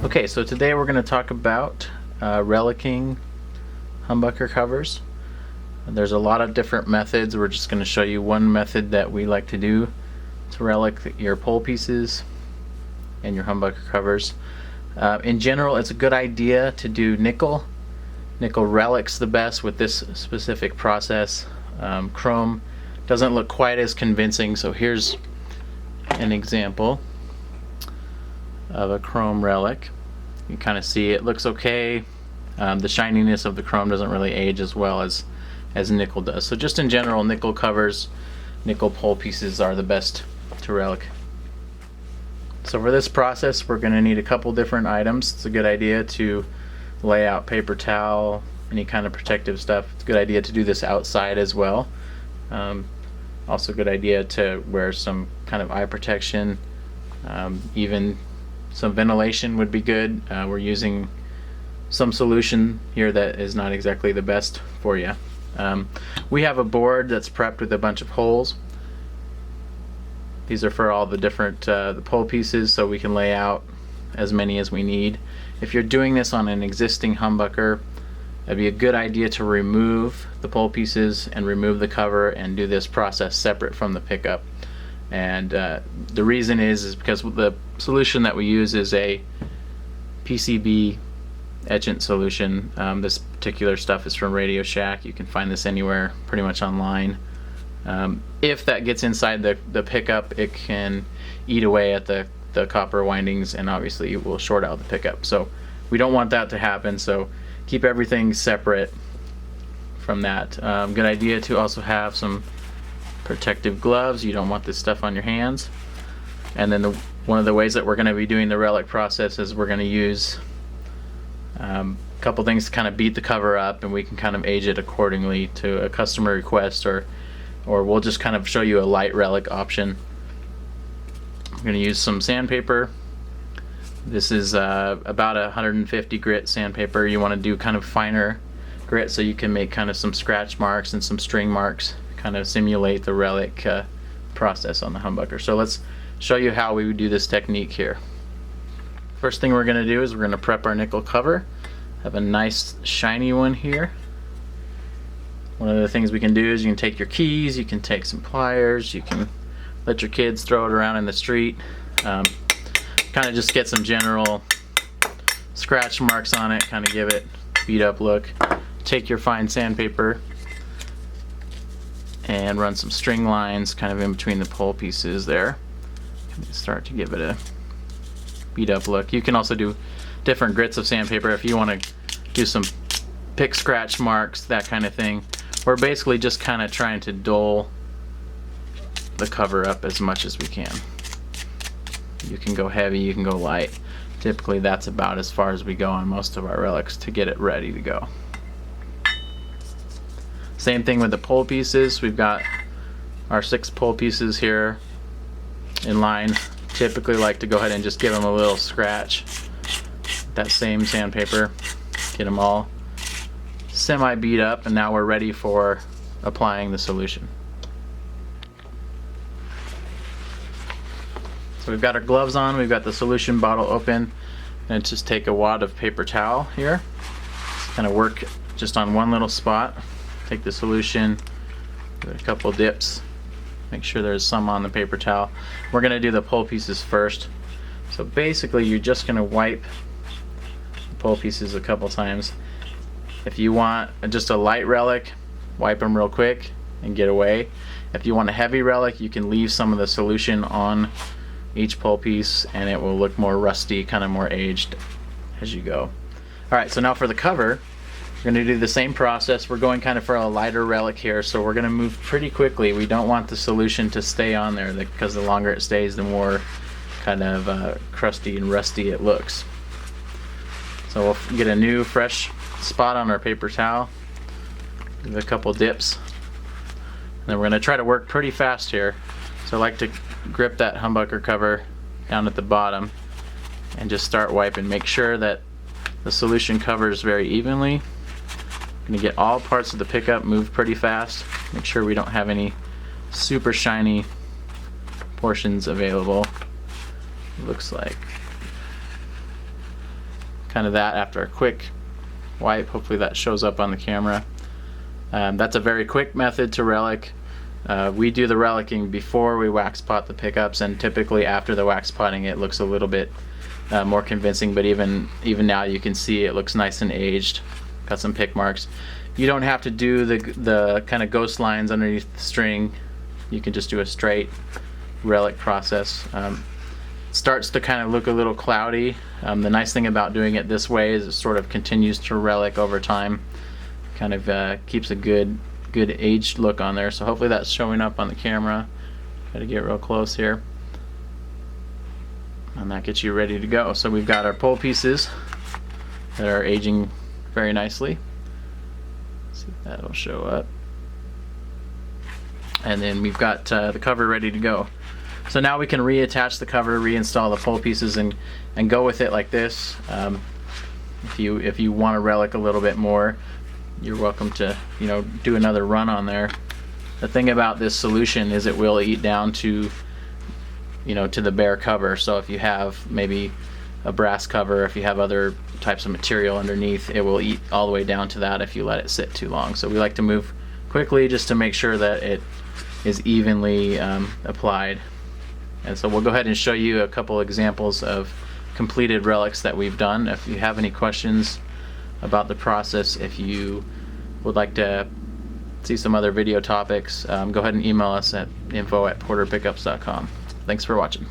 Okay, so today we're going to talk about relicing humbucker covers. There's a lot of different methods. We're just going to show you one method that we like to do to relic your pole pieces and your humbucker covers. In general, it's a good idea to do nickel. Nickel relics the best with this specific process. Chrome doesn't look quite as convincing, so here's an example of a chrome relic. You kind of see it looks okay. The shininess of the chrome doesn't really age as well as nickel does. So just in general, nickel covers, nickel pole pieces are the best to relic. So for this process, we're going to need a couple different items. It's a good idea to lay out paper towel, any kind of protective stuff. It's a good idea to do this outside as well. Also a good idea to wear some kind of eye protection. Even some ventilation would be good. We're using some solution here that is not exactly the best for you. We have a board that's prepped with a bunch of holes. These are for all the different the pole pieces, so we can lay out as many as we need. If you're doing this on an existing humbucker, it'd be a good idea to remove the pole pieces and remove the cover and do this process separate from the pickup. And the reason is because the solution that we use is a PCB etchant solution. This particular stuff is from Radio Shack. You can find this anywhere pretty much online. If that gets inside the pickup, it can eat away at the copper windings, and obviously it will short out the pickup. So we don't want that to happen, so keep everything separate from that. Good idea to also have some protective gloves. You don't want this stuff on your hands. And then one of the ways that we're going to be doing the relic process is we're going to use a couple things to kind of beat the cover up, and we can kind of age it accordingly to a customer request, or we'll just kind of show you a light relic option. I'm going to use some sandpaper. This is about 150 grit sandpaper. You want to do kind of finer grit so you can make kind of some scratch marks and some string marks, kind of simulate the relic process on the humbucker. So let's show you how we would do this technique here. First thing we're going to do is we're going to prep our nickel cover. Have a nice shiny one here. One of the things we can do is you can take your keys, you can take some pliers, you can let your kids throw it around in the street. Kind of just get some general scratch marks on it, kind of give it a beat up look. Take your fine sandpaper and run some string lines kind of in between the pole pieces there. Start to give it a beat up look. You can also do different grits of sandpaper if you want to do some pick scratch marks, that kind of thing. We're basically just kind of trying to dull the cover up as much as we can. You can go heavy, you can go light. Typically that's about as far as we go on most of our relics to get it ready to go. Same thing with the pole pieces. We've got our 6 pole pieces here in line. Typically like to go ahead and just give them a little scratch. That same sandpaper, get them all semi beat up, and now we're ready for applying the solution. So we've got our gloves on, we've got the solution bottle open, and just take a wad of paper towel here. Kind of work just on one little spot. Take the solution, give it a couple dips, make sure there's some on the paper towel. We're going to do the pole pieces first. So basically you're just going to wipe the pole pieces a couple times. If you want just a light relic, wipe them real quick and get away. If you want a heavy relic, you can leave some of the solution on each pole piece and it will look more rusty, kind of more aged as you go. Alright, so now for the cover, we're going to do the same process. We're going kind of for a lighter relic here, so we're going to move pretty quickly. We don't want the solution to stay on there because the longer it stays, the more kind of crusty and rusty it looks. So we'll get a new fresh spot on our paper towel, give it a couple dips, and then we're going to try to work pretty fast here. So I like to grip that humbucker cover down at the bottom and just start wiping. Make sure that the solution covers very evenly. Going to get all parts of the pickup moved pretty fast. Make sure we don't have any super shiny portions available. Looks like kind of that after a quick wipe. Hopefully that shows up on the camera. That's a very quick method to relic. We do the relicking before we wax pot the pickups, and typically after the wax potting it looks a little bit more convincing, but even now you can see it looks nice and aged. Got some pick marks. You don't have to do the kind of ghost lines underneath the string. You can just do a straight relic process. Starts to kind of look a little cloudy. The nice thing about doing it this way is it sort of continues to relic over time. Kind of keeps a good aged look on there. So hopefully that's showing up on the camera. Got to get real close here. And that gets you ready to go. So we've got our pole pieces that are aging very nicely. Let's see if that'll show up. And then we've got the cover ready to go. So now we can reattach the cover, reinstall the pole pieces, and go with it like this. If you want to relic a little bit more, you're welcome to do another run on there. The thing about this solution is it will eat down to to the bare cover. So if you have maybe a brass cover, if you have other types of material underneath, it will eat all the way down to that if you let it sit too long. So we like to move quickly just to make sure that it is evenly applied. And so we'll go ahead and show you a couple examples of completed relics that we've done. If you have any questions about the process, if you would like to see some other video topics, go ahead and email us at info@porterpickups.com. Thanks for watching.